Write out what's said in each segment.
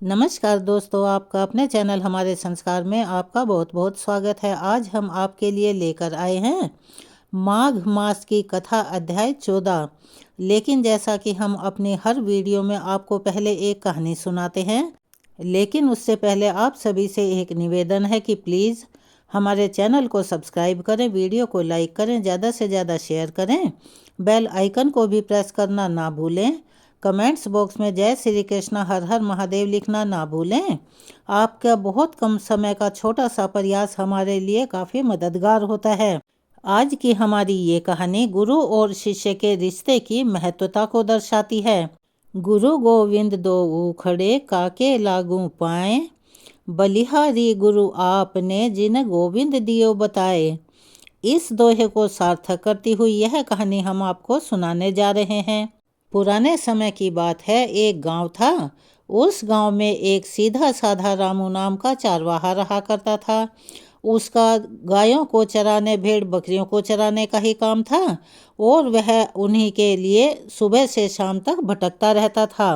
नमस्कार दोस्तों, आपका अपने चैनल हमारे संस्कार में आपका बहुत बहुत स्वागत है। आज हम आपके लिए लेकर आए हैं माघ मास की कथा अध्याय 14। लेकिन जैसा कि हम अपनी हर वीडियो में आपको पहले एक कहानी सुनाते हैं, लेकिन उससे पहले आप सभी से एक निवेदन है कि प्लीज़ हमारे चैनल को सब्सक्राइब करें, वीडियो को लाइक करें, ज़्यादा से ज़्यादा शेयर करें, बेल आइकन को भी प्रेस करना ना भूलें, कमेंट्स बॉक्स में जय श्री कृष्ण हर हर महादेव लिखना ना भूलें। आपका बहुत कम समय का छोटा सा प्रयास हमारे लिए काफ़ी मददगार होता है। आज की हमारी ये कहानी गुरु और शिष्य के रिश्ते की महत्वता को दर्शाती है। गुरु गोविंद दो खड़े काके लागू पाए, बलिहारी गुरु आपने जिन गोविंद दियो बताए। इस दोहे को सार्थक करती हुई यह कहानी हम आपको सुनाने जा रहे हैं। पुराने समय की बात है, एक गांव था। उस गांव में एक सीधा साधा रामू नाम का चारवाहा रहा करता था। उसका गायों को चराने, भेड़ बकरियों को चराने का ही काम था और वह उन्हीं के लिए सुबह से शाम तक भटकता रहता था।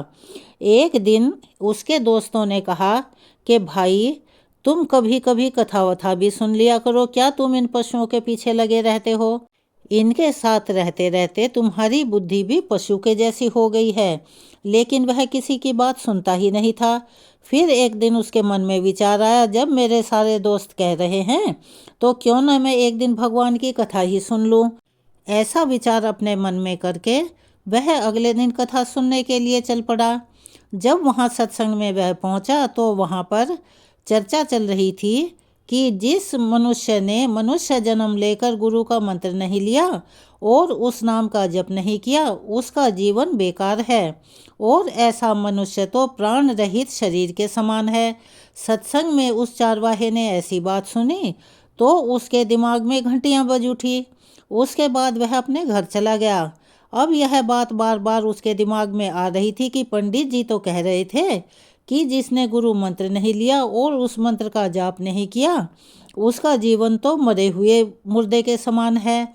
एक दिन उसके दोस्तों ने कहा कि भाई, तुम कभी कभी कथा वथा भी सुन लिया करो, क्या तुम इन पशुओं के पीछे लगे रहते हो? इनके साथ रहते रहते तुम्हारी बुद्धि भी पशु के जैसी हो गई है। लेकिन वह किसी की बात सुनता ही नहीं था। फिर एक दिन उसके मन में विचार आया, जब मेरे सारे दोस्त कह रहे हैं तो क्यों न मैं एक दिन भगवान की कथा ही सुन लूं। ऐसा विचार अपने मन में करके वह अगले दिन कथा सुनने के लिए चल पड़ा। जब वहाँ सत्संग में वह पहुँचा तो वहाँ पर चर्चा चल रही थी कि जिस मनुष्य ने मनुष्य जन्म लेकर गुरु का मंत्र नहीं लिया और उस नाम का जप नहीं किया, उसका जीवन बेकार है और ऐसा मनुष्य तो प्राण रहित शरीर के समान है। सत्संग में उस चारवाहे ने ऐसी बात सुनी तो उसके दिमाग में घंटियां बज उठी। उसके बाद वह अपने घर चला गया। अब यह बात बार बार उसके दिमाग में आ रही थी कि पंडित जी तो कह रहे थे कि जिसने गुरु मंत्र नहीं लिया और उस मंत्र का जाप नहीं किया, उसका जीवन तो मरे हुए मुर्दे के समान है।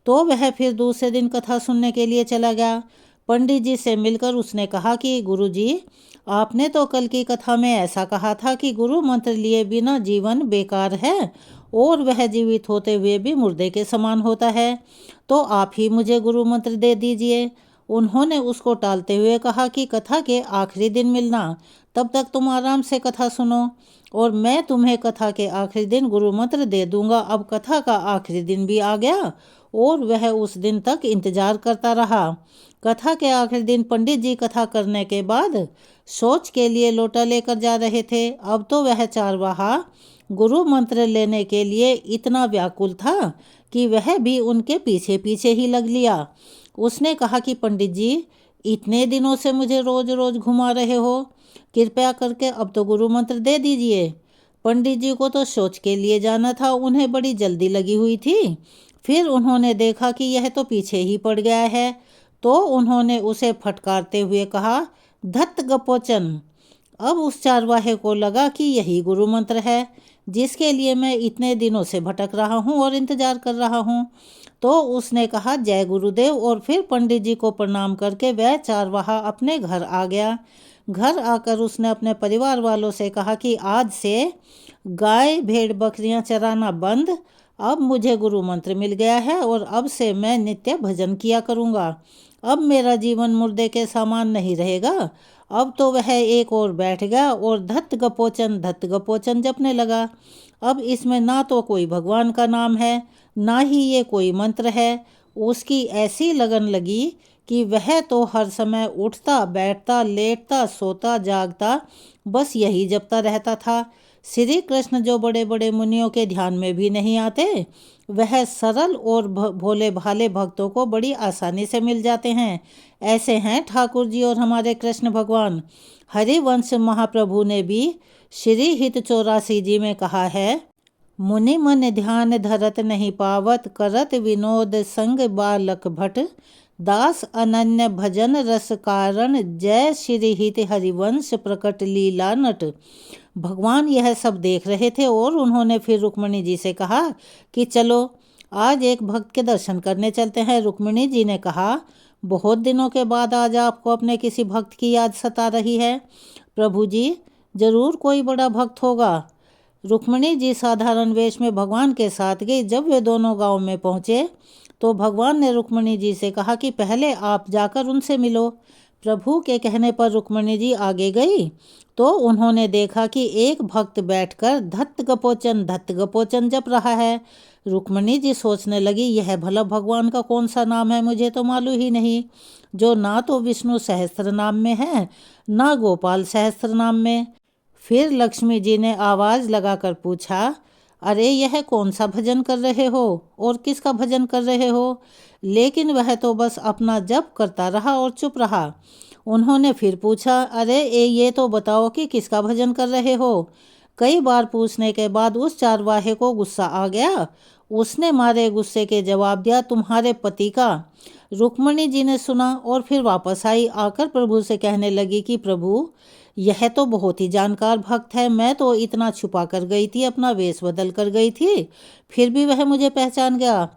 तो वह फिर दूसरे दिन कथा सुनने के लिए चला गया। पंडित जी से मिलकर उसने कहा कि गुरु जी, आपने तो कल की कथा में ऐसा कहा था कि गुरु मंत्र लिए बिना जीवन बेकार है और वह जीवित होते हुए भी मुर्दे के समान होता है, तो आप ही मुझे गुरु मंत्र दे दीजिए। उन्होंने उसको टालते हुए कहा कि कथा के आखिरी दिन मिलना, तब तक तुम आराम से कथा सुनो और मैं तुम्हें कथा के आखिरी दिन गुरु मंत्र दे दूंगा। अब कथा का आखिरी दिन भी आ गया और वह उस दिन तक इंतजार करता रहा। कथा के आखिरी दिन पंडित जी कथा करने के बाद शौच के लिए लोटा लेकर जा रहे थे। अब तो वह चारवाहा गुरु मंत्र लेने के लिए इतना व्याकुल था कि वह भी उनके पीछे पीछे ही लग लिया। उसने कहा कि पंडित जी, इतने दिनों से मुझे रोज रोज घुमा रहे हो, कृपया करके अब तो गुरु मंत्र दे दीजिए। पंडित जी को तो शौच के लिए जाना था, उन्हें बड़ी जल्दी लगी हुई थी। फिर उन्होंने देखा कि यह तो पीछे ही पड़ गया है, तो उन्होंने उसे फटकारते हुए कहा, धत गपोचन। अब उस चारवाहे को लगा कि यही गुरु मंत्र है जिसके लिए मैं इतने दिनों से भटक रहा हूँ और इंतजार कर रहा हूँ। तो उसने कहा जय गुरुदेव और फिर पंडित जी को प्रणाम करके वह चारवाहा अपने घर आ गया। घर आकर उसने अपने परिवार वालों से कहा कि आज से गाय भेड़ बकरियां चराना बंद, अब मुझे गुरु मंत्र मिल गया है और अब से मैं नित्य भजन किया करूँगा। अब मेरा जीवन मुर्दे के समान नहीं रहेगा। अब तो वह एक और बैठ गया और धत गपोचन जपने लगा। अब इसमें ना तो कोई भगवान का नाम है, ना ही ये कोई मंत्र है। उसकी ऐसी लगन लगी कि वह तो हर समय उठता बैठता लेटता सोता जागता बस यही जपता रहता था। श्री कृष्ण जो बड़े बड़े मुनियों के ध्यान में भी नहीं आते, वह सरल और भोले भाले भक्तों को बड़ी आसानी से मिल जाते हैं। ऐसे हैं ठाकुर जी और हमारे कृष्ण भगवान। हरिवंश महाप्रभु ने भी श्री हित 84 जी में कहा है, मुनि मन ध्यान धरत नहीं पावत, करत विनोद संग बालक भट, दास अनन्य भजन रस कारण, जय श्री हित हरिवंश प्रकट लीला नट। भगवान यह सब देख रहे थे और उन्होंने फिर रुक्मिणी जी से कहा कि चलो आज एक भक्त के दर्शन करने चलते हैं। रुक्मिणी जी ने कहा, बहुत दिनों के बाद आज आपको अपने किसी भक्त की याद सता रही है। प्रभु जी, जरूर कोई बड़ा भक्त होगा। रुक्मिणी जी साधारण वेश में भगवान के साथ गई। जब वे दोनों गांव में पहुंचे तो भगवान ने रुक्मिणी जी से कहा कि पहले आप जाकर उनसे मिलो। प्रभु के कहने पर रुक्मिणी जी आगे गई तो उन्होंने देखा कि एक भक्त बैठकर धत्त गपोचन जप रहा है। रुक्मिणी जी सोचने लगी, यह भला भगवान का कौन सा नाम है, मुझे तो मालूम ही नहीं, जो ना तो विष्णु सहस्त्र नाम में है ना गोपाल सहस्त्र नाम में। फिर लक्ष्मी जी ने आवाज लगाकर पूछा, अरे यह कौन सा भजन कर रहे हो और किसका भजन कर रहे हो? लेकिन वह तो बस अपना जप करता रहा और चुप रहा। उन्होंने फिर पूछा, अरे ये तो बताओ कि किसका भजन कर रहे हो? कई बार पूछने के बाद उस चारवाहे को गुस्सा आ गया। उसने मारे गुस्से के जवाब दिया, तुम्हारे पति का। रुक्मिणी जी ने सुना और फिर वापस आई, आकर प्रभु से कहने लगी कि प्रभु, यह तो बहुत ही जानकार भक्त है। मैं तो इतना छुपा कर गई थी, अपना वेश बदल कर गई थी, फिर भी वह मुझे पहचान गया।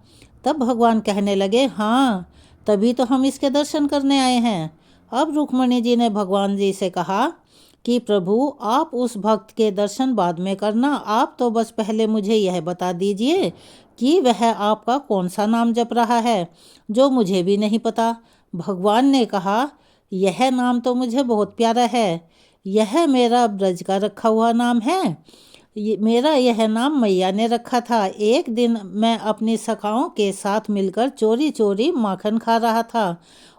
तब भगवान कहने लगे, हाँ, तभी तो हम इसके दर्शन करने आए हैं। अब रुक्मिणी जी ने भगवान जी से कहा कि प्रभु, आप उस भक्त के दर्शन बाद में करना, आप तो बस पहले मुझे यह बता दीजिए कि वह आपका कौन सा नाम जप रहा है, जो मुझे भी नहीं पता। भगवान ने कहा, यह नाम तो मुझे बहुत प्यारा है, यह मेरा ब्रज का रखा हुआ नाम है। मेरा यह नाम मैया ने रखा था। एक दिन मैं अपनी सखाओं के साथ मिलकर चोरी चोरी माखन खा रहा था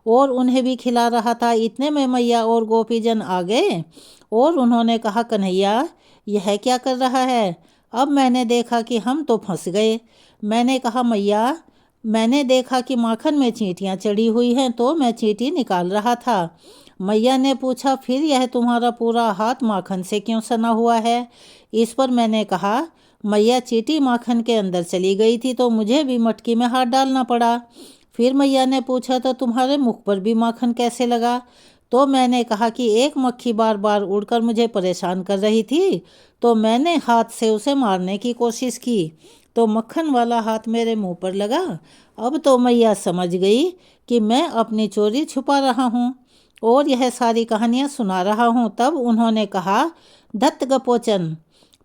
और उन्हें भी खिला रहा था। इतने में मैया और गोपीजन आ गए और उन्होंने कहा, कन्हैया, यह क्या कर रहा है? अब मैंने देखा कि हम तो फंस गए। मैंने कहा, मैया, मैंने देखा कि माखन में चींटियां चढ़ी हुई हैं तो मैं चींटी निकाल रहा था। मैया ने पूछा, फिर यह तुम्हारा पूरा हाथ माखन से क्यों सना हुआ है? इस पर मैंने कहा, मैया, चींटी माखन के अंदर चली गई थी तो मुझे भी मटकी में हाथ डालना पड़ा। फिर मैया ने पूछा, तो तुम्हारे मुख पर भी माखन कैसे लगा? तो मैंने कहा कि एक मक्खी बार बार उड़कर मुझे परेशान कर रही थी तो मैंने हाथ से उसे मारने की कोशिश की तो मक्खन वाला हाथ मेरे मुंह पर लगा। अब तो मैया समझ गई कि मैं अपनी चोरी छुपा रहा हूँ और यह सारी कहानियाँ सुना रहा हूँ। तब उन्होंने कहा, दत्त गपोचन।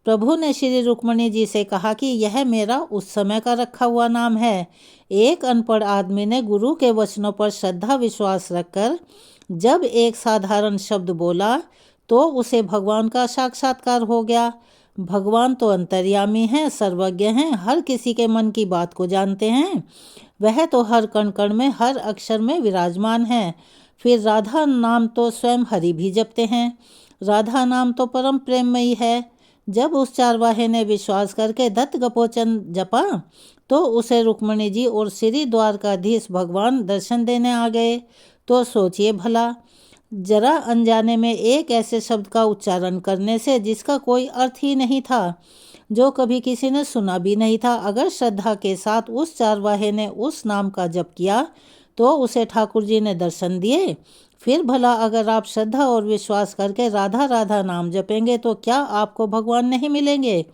प्रभु ने श्री रुक्मिणी जी से कहा कि यह मेरा उस समय का रखा हुआ नाम है। एक अनपढ़ आदमी ने गुरु के वचनों पर श्रद्धा विश्वास रखकर जब एक साधारण शब्द बोला तो उसे भगवान का साक्षात्कार हो गया। भगवान तो अंतर्यामी हैं, सर्वज्ञ हैं, हर किसी के मन की बात को जानते हैं। वह तो हर कण कण में, हर अक्षर में विराजमान है। फिर राधा नाम तो स्वयं हरि भी जपते हैं। राधा नाम तो परम प्रेममयी है। जब उस चारवाहे ने विश्वास करके दत्त गपोचन जपा तो उसे रुक्मिणी जी और श्री द्वारकाधीश भगवान दर्शन देने आ गए। तो सोचिए भला, जरा अनजाने में एक ऐसे शब्द का उच्चारण करने से जिसका कोई अर्थ ही नहीं था, जो कभी किसी ने सुना भी नहीं था, अगर श्रद्धा के साथ उस चारवाहे ने उस नाम का जप किया तो उसे ठाकुर जी ने दर्शन दिए। फिर भला अगर आप श्रद्धा और विश्वास करके राधा राधा नाम जपेंगे तो क्या आपको भगवान नहीं मिलेंगे?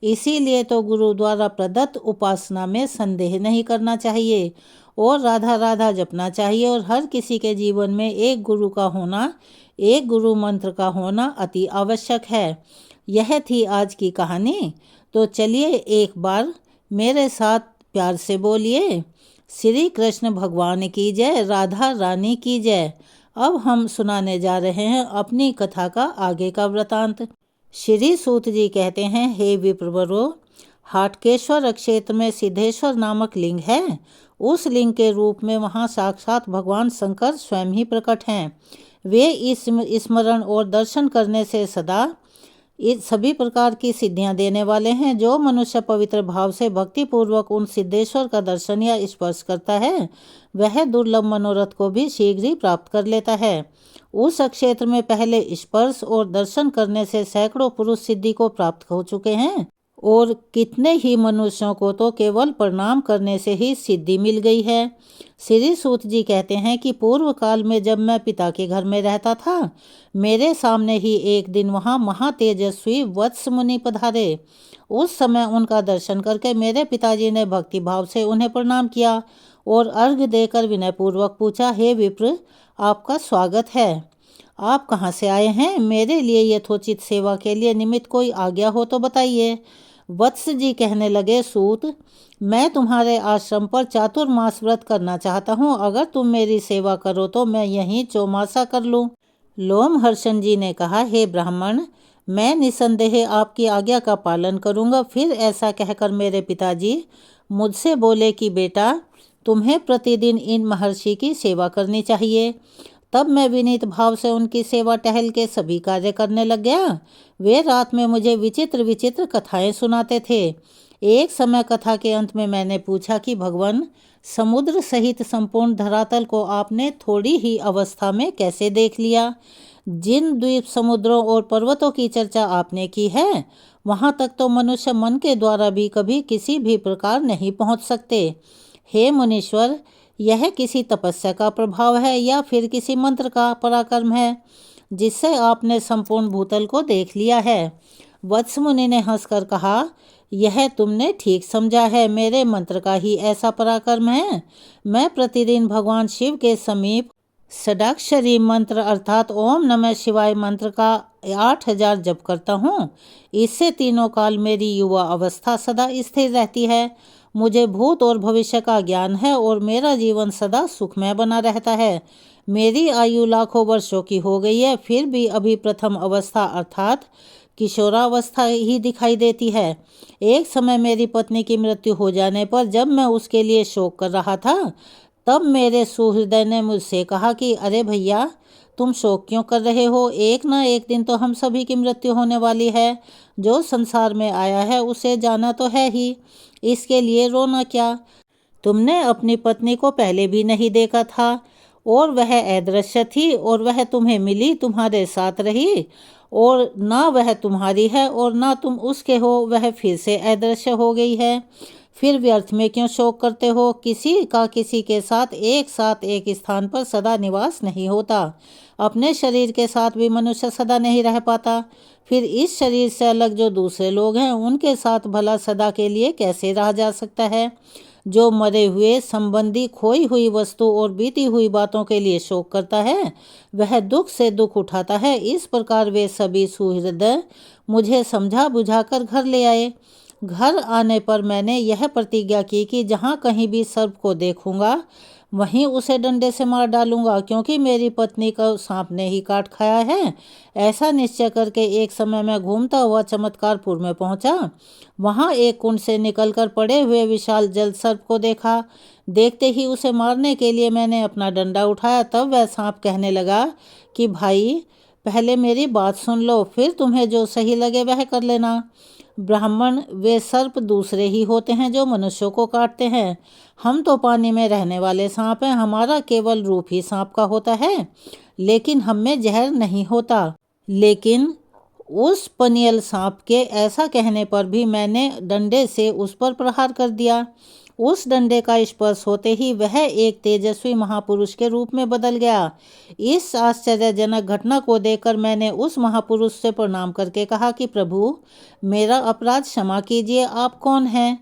इसीलिए तो गुरु द्वारा प्रदत्त उपासना में संदेह नहीं करना चाहिए और राधा राधा जपना चाहिए। और हर किसी के जीवन में एक गुरु का होना, एक गुरु मंत्र का होना अति आवश्यक है। यह थी आज की कहानी। तो चलिए एक बार मेरे साथ प्यार से बोलिए, श्री कृष्ण भगवान की जय, राधा रानी की जय। अब हम सुनाने जा रहे हैं अपनी कथा का आगे का वृतांत। श्री सूत जी कहते हैं, हे विप्रवरो, हाटकेश्वर क्षेत्र में सिद्धेश्वर नामक लिंग है। उस लिंग के रूप में वहाँ साक्षात भगवान शंकर स्वयं ही प्रकट हैं। वे इस स्मरण और दर्शन करने से सदा इस सभी प्रकार की सिद्धियां देने वाले हैं। जो मनुष्य पवित्र भाव से भक्तिपूर्वक उन सिद्धेश्वर का दर्शन या स्पर्श करता है वह दुर्लभ मनोरथ को भी शीघ्र ही प्राप्त कर लेता है। उस क्षेत्र में पहले स्पर्श और दर्शन करने से सैकड़ों पुरुष सिद्धि को प्राप्त हो चुके हैं और कितने ही मनुष्यों को तो केवल प्रणाम करने से ही सिद्धि मिल गई है। श्री सूत जी कहते हैं कि पूर्व काल में जब मैं पिता के घर में रहता था, मेरे सामने ही एक दिन वहाँ महातेजस्वी वत्स मुनि पधारे। उस समय उनका दर्शन करके मेरे पिताजी ने भक्ति भाव से उन्हें प्रणाम किया और अर्घ्य देकर विनयपूर्वक पूछा, हे विप्र, आपका स्वागत है। आप कहाँ से आए हैं? मेरे लिए यथोचित सेवा के लिए निमित्त कोई आज्ञा हो तो बताइए। वत्स जी कहने लगे, सूत, मैं तुम्हारे आश्रम पर चातुर्मास व्रत करना चाहता हूँ। अगर तुम मेरी सेवा करो तो मैं यहीं चौमासा कर लूँ। लोमहर्षण जी ने कहा, हे ब्राह्मण, मैं निसंदेह आपकी आज्ञा का पालन करूँगा। फिर ऐसा कहकर मेरे पिताजी मुझसे बोले कि बेटा, तुम्हें प्रतिदिन इन महर्षि की सेवा करनी चाहिए। तब मैं विनीत भाव से उनकी सेवा टहल के सभी कार्य करने लग गया। वे रात में मुझे विचित्र विचित्र कथाएं सुनाते थे। एक समय कथा के अंत में मैंने पूछा कि भगवान, समुद्र सहित संपूर्ण धरातल को आपने थोड़ी ही अवस्था में कैसे देख लिया? जिन द्वीप समुद्रों और पर्वतों की चर्चा आपने की है, वहाँ तक तो मनुष्य मन के द्वारा भी कभी किसी भी प्रकार नहीं पहुँच सकते। हे मुनीश्वर, यह किसी तपस्या का प्रभाव है या फिर किसी मंत्र का पराक्रम है जिससे आपने संपूर्ण भूतल को देख लिया है? वत्स मुनि ने हंसकर कहा, यह तुमने ठीक समझा है। मेरे मंत्र का ही ऐसा पराक्रम है। मैं प्रतिदिन भगवान शिव के समीप षडाक्षरी मंत्र अर्थात ओम नमः शिवाय मंत्र का 8,000 जप करता हूँ। इससे तीनों काल मेरी युवा अवस्था सदा स्थिर रहती है। मुझे भूत और भविष्य का ज्ञान है और मेरा जीवन सदा सुखमय बना रहता है। मेरी आयु लाखों वर्षों की हो गई है, फिर भी अभी प्रथम अवस्था अर्थात किशोरावस्था ही दिखाई देती है। एक समय मेरी पत्नी की मृत्यु हो जाने पर जब मैं उसके लिए शोक कर रहा था, तब मेरे सुहृदय ने मुझसे कहा कि अरे भैया, तुम शोक क्यों कर रहे हो? एक ना एक दिन तो हम सभी की मृत्यु होने वाली है। जो संसार में आया है उसे जाना तो है ही, इसके लिए रोना क्या? तुमने अपनी पत्नी को पहले भी नहीं देखा था और वह अदृश्य थी, और वह तुम्हें मिली, तुम्हारे साथ रही, और ना वह तुम्हारी है और ना तुम उसके हो, वह फिर से अदृश्य हो गई है। फिर व्यर्थ में क्यों शोक करते हो? किसी का किसी के साथ एक स्थान पर सदा निवास नहीं होता। अपने शरीर के साथ भी मनुष्य सदा नहीं रह पाता। फिर इस शरीर से अलग जो दूसरे लोग हैं, उनके साथ भला सदा के लिए कैसे रहा जा सकता है? जो मरे हुए संबंधी, खोई हुई वस्तु और बीती हुई बातों के लिए शोक करता है, वह दुख से दुख उठाता है। इस प्रकार वे सभी सुहृदय मुझे समझा बुझाकर घर ले आए। घर आने पर मैंने यह प्रतिज्ञा की कि जहाँ कहीं भी सर्प को देखूंगा वहीं उसे डंडे से मार डालूंगा, क्योंकि मेरी पत्नी को सांप ने ही काट खाया है। ऐसा निश्चय करके एक समय मैं घूमता हुआ चमत्कारपुर में पहुंचा। वहां एक कुंड से निकलकर पड़े हुए विशाल जल सर्प को देखा। देखते ही उसे मारने के लिए मैंने अपना डंडा उठाया। तब वह सांप कहने लगा कि भाई, पहले मेरी बात सुन लो, फिर तुम्हें जो सही लगे वह कर लेना। ब्राह्मण, वे सर्प दूसरे ही होते हैं जो मनुष्यों को काटते हैं। हम तो पानी में रहने वाले सांप हैं, हमारा केवल रूप ही सांप का होता है, लेकिन हम में जहर नहीं होता। लेकिन उस पनियल सांप के ऐसा कहने पर भी मैंने डंडे से उस पर प्रहार कर दिया। उस डंडे का स्पर्श होते ही वह एक तेजस्वी महापुरुष के रूप में बदल गया। इस आश्चर्यजनक घटना को देखकर मैंने उस महापुरुष से प्रणाम करके कहा कि प्रभु, मेरा अपराध क्षमा कीजिए, आप कौन हैं?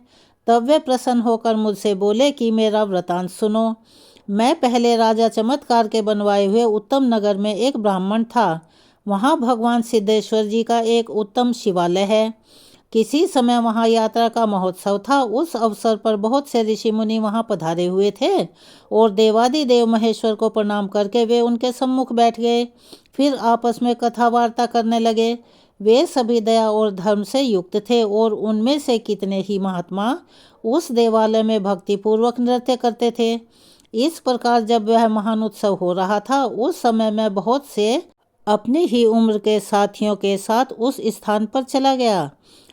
तब वे प्रसन्न होकर मुझसे बोले कि मेरा वृतांत सुनो। मैं पहले राजा चमत्कार के बनवाए हुए उत्तम नगर में एक ब्राह्मण था। वहाँ भगवान सिद्धेश्वर जी का एक उत्तम शिवालय है। किसी समय वहाँ यात्रा का महोत्सव था। उस अवसर पर बहुत से ऋषि मुनि वहाँ पधारे हुए थे और देवादिदेव महेश्वर को प्रणाम करके वे उनके सम्मुख बैठ गए। फिर आपस में कथा वार्ता करने लगे। वे सभी दया और धर्म से युक्त थे और उनमें से कितने ही महात्मा उस देवालय में भक्तिपूर्वक नृत्य करते थे। इस प्रकार जब वह महान उत्सव हो रहा था, उस समय मैं बहुत से अपनी ही उम्र के साथियों के साथ उस स्थान पर चला गया।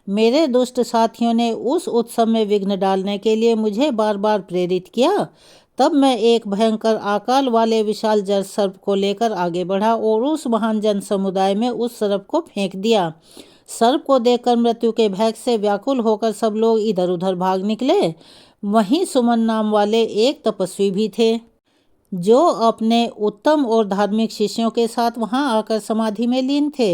मेरे दुष्ट साथियों ने उस उत्सव में विघ्न डालने के लिए मुझे बार बार प्रेरित किया। तब मैं एक भयंकर आकाल वाले विशाल जल सर्प को लेकर आगे बढ़ा और उस महान जन समुदाय में उस सर्प को फेंक दिया। सर्प को देखकर मृत्यु के भय से व्याकुल होकर सब लोग इधर उधर भाग निकले। वहीं सुमन नाम वाले एक तपस्वी भी थे, जो अपने उत्तम और धार्मिक शिष्यों के साथ वहां आकर समाधि में लीन थे।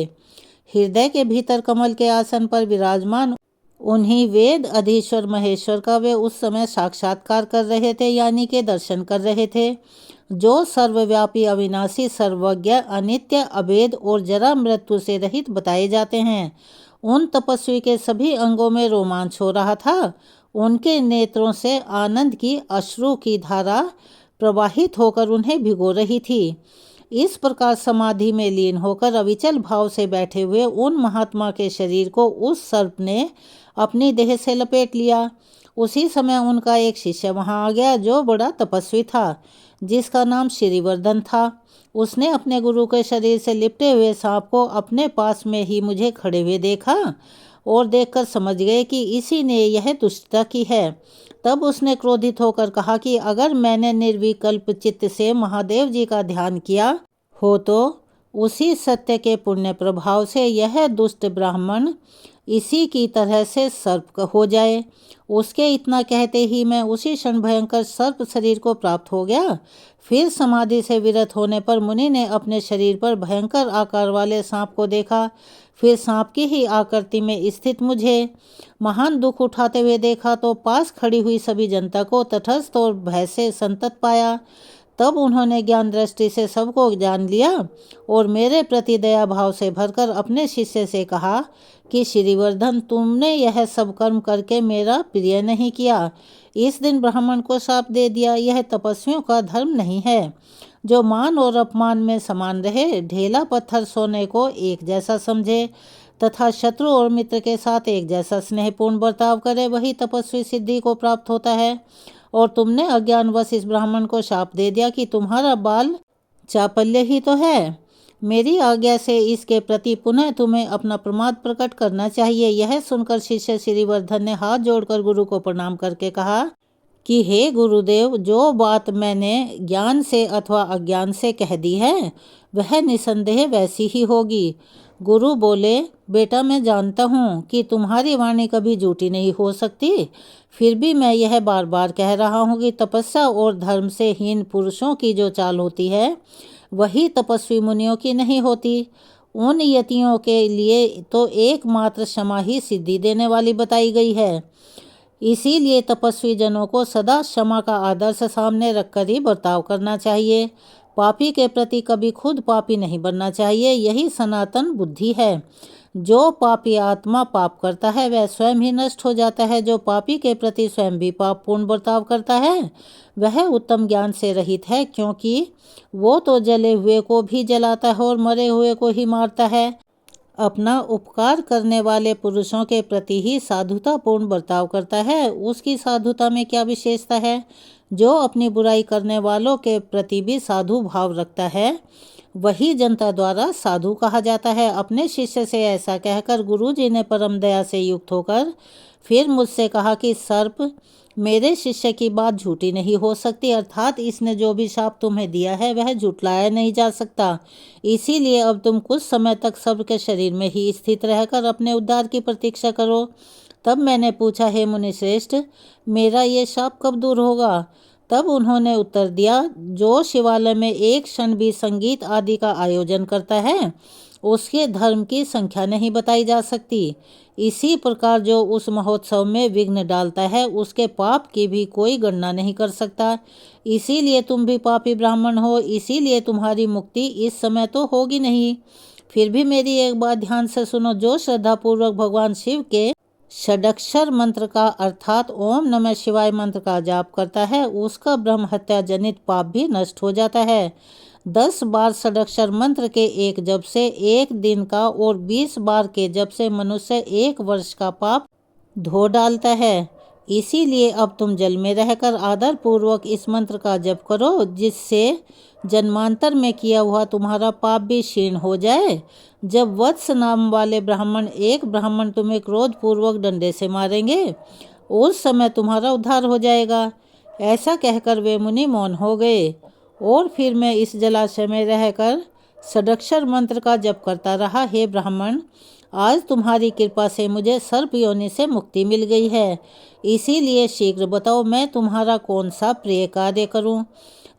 हृदय के भीतर कमल के आसन पर विराजमान उन्हीं वेद अधीश्वर महेश्वर का वे उस समय साक्षात्कार कर रहे थे, यानी के दर्शन कर रहे थे। जो सर्वव्यापी, अविनाशी, सर्वज्ञ, अनित्य, अभेद और जरा मृत्यु से रहित बताए जाते हैं। उन तपस्वी के सभी अंगों में रोमांच हो रहा था। उनके नेत्रों से आनंद की अश्रु की धारा प्रवाहित होकर उन्हें भिगो रही थी। इस प्रकार समाधि में लीन होकर अविचल भाव से बैठे हुए उन महात्मा के शरीर को उस सर्प ने अपनी देह से लपेट लिया। उसी समय उनका एक शिष्य वहां आ गया जो बड़ा तपस्वी था, जिसका नाम श्रीवर्धन था। उसने अपने गुरु के शरीर से लिपटे हुए सांप को अपने पास में ही मुझे खड़े हुए देखा और देखकर समझ गए कि इसी ने यह दुष्टता की है। तब उसने क्रोधित होकर कहा कि अगर मैंने निर्विकल्प चित्त से महादेव जी का ध्यान किया हो तो उसी सत्य के पुण्य प्रभाव से यह दुष्ट ब्राह्मण इसी की तरह से सर्प हो जाए। उसके इतना कहते ही मैं उसी क्षण भयंकर सर्प शरीर को प्राप्त हो गया। फिर समाधि से विरत होने पर मुनि ने अपने शरीर पर भयंकर आकार वाले सांप को देखा। फिर सांप की ही आकृति में स्थित मुझे महान दुख उठाते हुए देखा तो पास खड़ी हुई सभी जनता को तटस्थ और भय से संतत पाया। तब उन्होंने ज्ञान दृष्टि से सबको जान लिया और मेरे प्रति दया भाव से भरकर अपने शिष्य से कहा कि श्रीवर्धन, तुमने यह सब कर्म करके मेरा प्रिय नहीं किया। इस दिन ब्राह्मण को शाप दे दिया। यह तपस्वियों का धर्म नहीं है जो मान और अपमान में समान रहे, ढेला पत्थर सोने को एक जैसा समझे तथा शत्रु और मित्र के साथ एक जैसा स्नेहपूर्ण बर्ताव करे, वही तपस्वी सिद्धि को प्राप्त होता है। और तुमने अज्ञानवश इस ब्राह्मण को शाप दे दिया कि तुम्हारा बाल चापल्य ही तो है। मेरी आज्ञा से इसके प्रति पुनः तुम्हें अपना प्रमाद प्रकट करना चाहिए। यह सुनकर शिष्य श्रीवर्धन ने हाथ जोड़कर गुरु को प्रणाम करके कहा कि हे गुरुदेव, जो बात मैंने ज्ञान से अथवा अज्ञान से कह दी है वह निसंदेह वैसी ही होगी। गुरु बोले, बेटा, मैं जानता हूँ कि तुम्हारी वाणी कभी झूठी नहीं हो सकती, फिर भी मैं यह बार बार कह रहा हूँ कि तपस्या और धर्म से हीन पुरुषों की जो चाल होती है वही तपस्वी मुनियों की नहीं होती। उन यतियों के लिए तो एकमात्र क्षमा ही सिद्धि देने वाली बताई गई है। इसीलिए तपस्वी जनों को सदा क्षमा का आदर्श सामने रखकर ही बर्ताव करना चाहिए। पापी के प्रति कभी खुद पापी नहीं बनना चाहिए। यही सनातन बुद्धि है। जो पापी आत्मा पाप करता है वह स्वयं ही नष्ट हो जाता है। जो पापी के प्रति स्वयं भी पापपूर्ण बर्ताव करता है वह उत्तम ज्ञान से रहित है, क्योंकि वो तो जले हुए को भी जलाता है और मरे हुए को ही मारता है। अपना उपकार करने वाले पुरुषों के प्रति ही साधुतापूर्ण बर्ताव करता है। उसकी साधुता में क्या विशेषता है? जो अपनी बुराई करने वालों के प्रति भी साधु भाव रखता है वही जनता द्वारा साधु कहा जाता है। अपने शिष्य से ऐसा कहकर गुरुजी ने परम दया से युक्त होकर फिर मुझसे कहा कि सर्प, मेरे शिष्य की बात झूठी नहीं हो सकती, अर्थात इसने जो भी शाप तुम्हें दिया है वह झुटलाया नहीं जा सकता। इसीलिए अब तुम कुछ समय तक सर्प के शरीर में ही स्थित रहकर अपने उद्धार की प्रतीक्षा करो। तब मैंने पूछा, हे मुनि श्रेष्ठ, मेरा ये शाप कब दूर होगा? तब उन्होंने उत्तर दिया, जो शिवालय में एक क्षण भी संगीत आदि का आयोजन करता है उसके धर्म की संख्या नहीं बताई जा सकती। इसी प्रकार जो उस महोत्सव में विघ्न डालता है उसके पाप की भी कोई गणना नहीं कर सकता। इसीलिए तुम भी पापी ब्राह्मण हो, इसीलिए तुम्हारी मुक्ति इस समय तो होगी नहीं। फिर भी मेरी एक बात ध्यान से सुनो। जो श्रद्धापूर्वक भगवान शिव के षडक्षर मंत्र का अर्थात ओम नमः शिवाय मंत्र का जाप करता है उसका ब्रह्म हत्या जनित पाप भी नष्ट हो जाता है। 10 बार षडक्षर मंत्र के एक जप से 1 दिन का और 20 बार के जप से मनुष्य 1 वर्ष का पाप धो डालता है। इसीलिए अब तुम जल में रहकर आदर पूर्वक इस मंत्र का जप करो, जिससे जन्मांतर में किया हुआ तुम्हारा पाप भी क्षीण हो जाए। जब वत्स नाम वाले एक ब्राह्मण तुम्हें क्रोध पूर्वक डंडे से मारेंगे उस समय तुम्हारा उद्धार हो जाएगा। ऐसा कहकर वे मुनि मौन हो गए और फिर मैं इस जलाशय में रहकर षडक्षर मंत्र का जप करता रहा। हे ब्राह्मण, आज तुम्हारी कृपा से मुझे सर्प योनि से मुक्ति मिल गई है। इसीलिए शीघ्र बताओ मैं तुम्हारा कौन सा प्रिय कार्य करूं?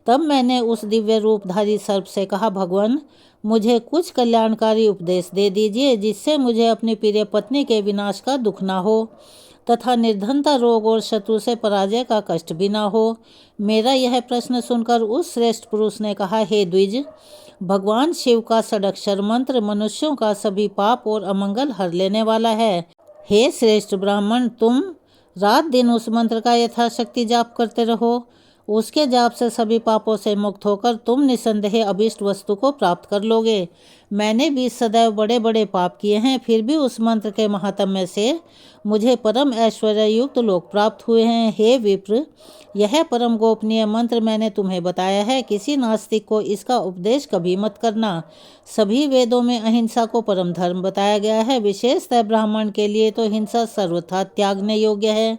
तब मैंने उस दिव्य रूपधारी सर्प से कहा, भगवान, मुझे कुछ कल्याणकारी उपदेश दे दीजिए जिससे मुझे अपनी प्रिय पत्नी के विनाश का दुख ना हो। तथा निर्धनता, रोग और शत्रु से पराजय का कष्ट भी ना हो। मेरा यह प्रश्न सुनकर उस श्रेष्ठ पुरुष ने कहा, हे द्विज, भगवान शिव का षडक्षर मंत्र मनुष्यों का सभी पाप और अमंगल हर लेने वाला है। हे श्रेष्ठ ब्राह्मण, तुम रात दिन उस मंत्र का यथाशक्ति जाप करते रहो। उसके जाप से सभी पापों से मुक्त होकर तुम निसंदेह अभीष्ट वस्तु को प्राप्त कर लोगे। मैंने भी सदैव बड़े बड़े पाप किए हैं, फिर भी उस मंत्र के महात्म्य से मुझे परम ऐश्वर्य युक्त लोक प्राप्त हुए हैं। हे विप्र, यह परम गोपनीय मंत्र मैंने तुम्हें बताया है। किसी नास्तिक को इसका उपदेश कभी मत करना। सभी वेदों में अहिंसा को परम धर्म बताया गया है। विशेषतः ब्राह्मण के लिए तो हिंसा सर्वथा त्यागने योग्य है।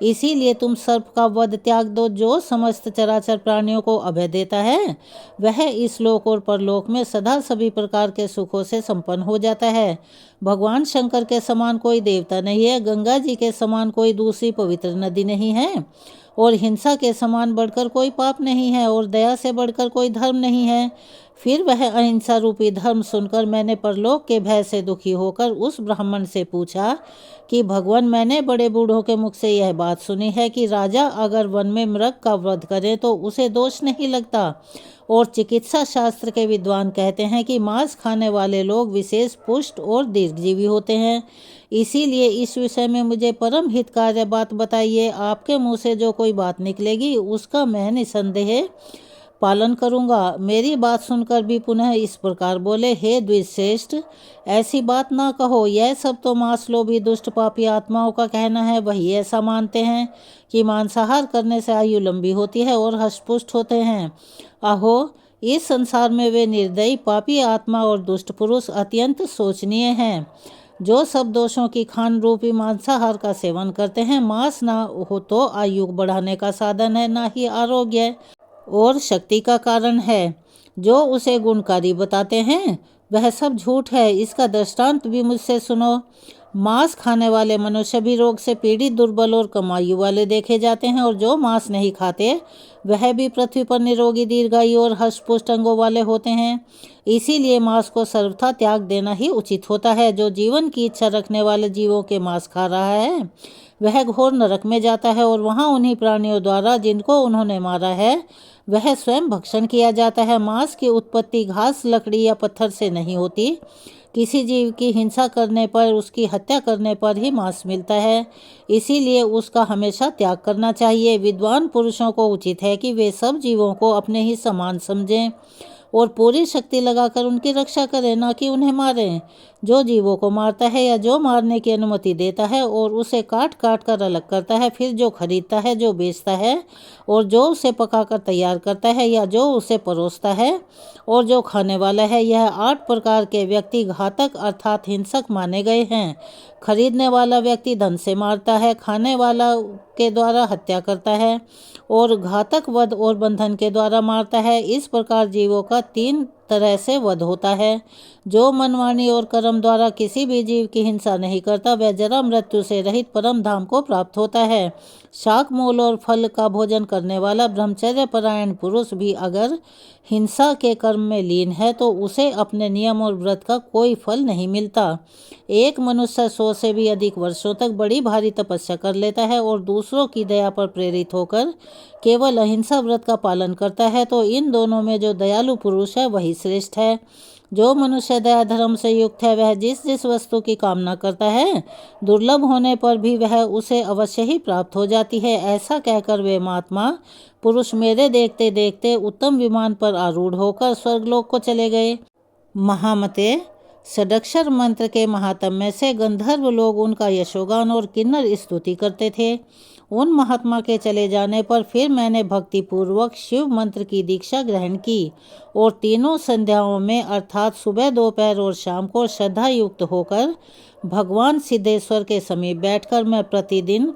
इसीलिए तुम सर्प का वध त्याग दो, जो समस्त चराचर प्राणियों को अभय देता है। वह इस लोक और परलोक में सदा सभी प्रकार के सुखों से संपन्न हो जाता है। भगवान शंकर के समान कोई देवता नहीं है, गंगा जी के समान कोई दूसरी पवित्र नदी नहीं है, और हिंसा के समान बढ़कर कोई पाप नहीं है, और दया से बढ़कर कोई धर्म नहीं है। फिर वह अहिंसा रूपी धर्म सुनकर मैंने परलोक के भय से दुखी होकर उस ब्राह्मण से पूछा कि भगवान, मैंने बड़े बूढ़ों के मुख से यह बात सुनी है कि राजा अगर वन में मृग का वध करे तो उसे दोष नहीं लगता, और चिकित्सा शास्त्र के विद्वान कहते हैं कि मांस खाने वाले लोग विशेष पुष्ट और दीर्घजीवी होते हैं। इसीलिए इस विषय में मुझे परम हितकारी बात बताइए। आपके मुंह से जो कोई बात निकलेगी उसका मैं निसंदेह पालन करूंगा। मेरी बात सुनकर भी पुनः इस प्रकार बोले, हे द्विजश्रेष्ठ, ऐसी बात ना कहो। यह सब तो मांसलोभी दुष्ट पापी आत्माओं का कहना है। वही ऐसा मानते हैं कि मांसाहार करने से आयु लंबी होती है और हष्टपुष्ट होते हैं। अहो, इस संसार में वे निर्दयी पापी आत्मा और दुष्ट पुरुष अत्यंत शोचनीय हैं, जो सब दोषों की खान रूपी मांसाहार का सेवन करते हैं। मांस ना हो तो आयु बढ़ाने का साधन है, ना ही आरोग्य और शक्ति का कारण है। जो उसे गुणकारी बताते हैं वह सब झूठ है। इसका दृष्टांत भी मुझसे सुनो। मांस खाने वाले मनुष्य भी रोग से पीड़ित, दुर्बल और कम आयु वाले देखे जाते हैं, और जो मांस नहीं खाते वह भी पृथ्वी पर निरोगी, दीर्घायु और हष्टपुष्ट अंगों वाले होते हैं। इसीलिए मांस को सर्वथा त्याग देना ही उचित होता है। जो जीवन की इच्छा रखने वाले जीवों के मांस खा रहा है वह घोर नरक में जाता है, और वहाँ उन्हीं प्राणियों द्वारा जिनको उन्होंने मारा है वह स्वयं भक्षण किया जाता है। मांस की उत्पत्ति घास, लकड़ी या पत्थर से नहीं होती। किसी जीव की हिंसा करने पर, उसकी हत्या करने पर ही मांस मिलता है। इसीलिए उसका हमेशा त्याग करना चाहिए। विद्वान पुरुषों को उचित है कि वे सब जीवों को अपने ही समान समझें और पूरी शक्ति लगाकर उनकी रक्षा करें, ना कि उन्हें मारें। जो जीवों को मारता है या जो मारने की अनुमति देता है और उसे काट काट कर अलग करता है, फिर जो खरीदता है, जो बेचता है और जो उसे पकाकर तैयार करता है या जो उसे परोसता है और जो खाने वाला है, यह 8 प्रकार के व्यक्ति घातक अर्थात हिंसक माने गए हैं। खरीदने वाला व्यक्ति धन से मारता है, खाने वाला के द्वारा हत्या करता है और घातक वध और बंधन के द्वारा मारता है। इस प्रकार जीवों का 3 तरह से वध होता है। जो मन, वाणी और कर्म द्वारा किसी भी जीव की हिंसा नहीं करता वह जरा मृत्यु से रहित परम धाम को प्राप्त होता है। शाक, मूल और फल का भोजन करने वाला ब्रह्मचर्य परायण पुरुष भी अगर हिंसा के कर्म में लीन है तो उसे अपने नियम और व्रत का कोई फल नहीं मिलता। एक मनुष्य 100 से भी अधिक वर्षों तक बड़ी भारी तपस्या कर लेता है और दूसरों की दया पर प्रेरित होकर केवल अहिंसा व्रत का पालन करता है, तो इन दोनों में जो दयालु पुरुष है वही श्रेष्ठ है। जो मनुष्य दया धर्म से युक्त है वह जिस जिस वस्तु की कामना करता है दुर्लभ होने पर भी वह उसे अवश्य ही प्राप्त हो जाती है। ऐसा कहकर वे महात्मा पुरुष मेरे देखते देखते उत्तम विमान पर आरूढ़ होकर स्वर्गलोक को चले गए। महामते, षडक्षर मंत्र के महात्म्य से गंधर्व लोग उनका यशोगान और किन्नर स्तुति करते थे। उन महात्मा के चले जाने पर फिर मैंने भक्तिपूर्वक शिव मंत्र की दीक्षा ग्रहण की और तीनों संध्याओं में अर्थात सुबह, दोपहर और शाम को श्रद्धा युक्त होकर भगवान सिद्धेश्वर के समीप बैठकर मैं प्रतिदिन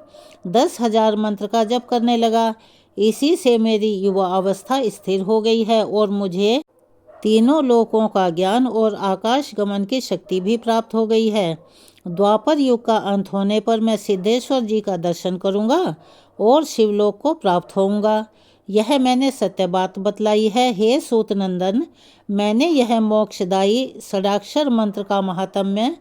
10,000 मंत्र का जप करने लगा। इसी से मेरी युवा अवस्था स्थिर हो गई है और मुझे तीनों लोकों का ज्ञान और आकाश गमन की शक्ति भी प्राप्त हो गई है। द्वापर युग का अंत होने पर मैं सिद्धेश्वर जी का दर्शन करूंगा और शिवलोक को प्राप्त होऊंगा। यह मैंने सत्य बात बतलाई है। हे सूत नंदन, मैंने यह मोक्षदायी षडाक्षर मंत्र का महात्म्य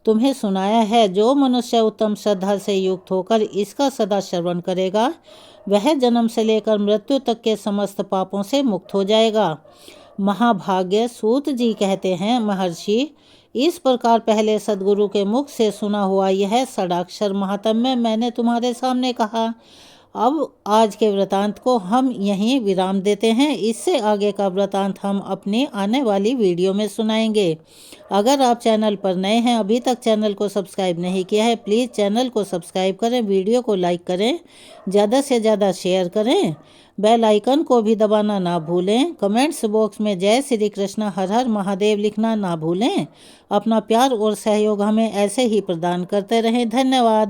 तुम्हें सुनाया है। जो मनुष्य उत्तम श्रद्धा से युक्त होकर इसका सदा श्रवण करेगा, वह जन्म से लेकर मृत्यु तक के समस्त पापों से मुक्त हो जाएगा। महाभाग्य सूत जी कहते हैं, महर्षि, इस प्रकार पहले सदगुरु के मुख से सुना हुआ यह षडाक्षर महात्म्य मैंने तुम्हारे सामने कहा। अब आज के वृतांत को हम यहीं विराम देते हैं। इससे आगे का वृतांत हम अपनी आने वाली वीडियो में सुनाएंगे। अगर आप चैनल पर नए हैं, अभी तक चैनल को सब्सक्राइब नहीं किया है, प्लीज़ चैनल को सब्सक्राइब करें, वीडियो को लाइक करें, ज़्यादा से ज़्यादा शेयर करें, बेल आइकन को भी दबाना ना भूलें। कमेंट्स बॉक्स में जय श्री कृष्ण हर हर महादेव लिखना ना भूलें। अपना प्यार और सहयोग हमें ऐसे ही प्रदान करते रहें। धन्यवाद।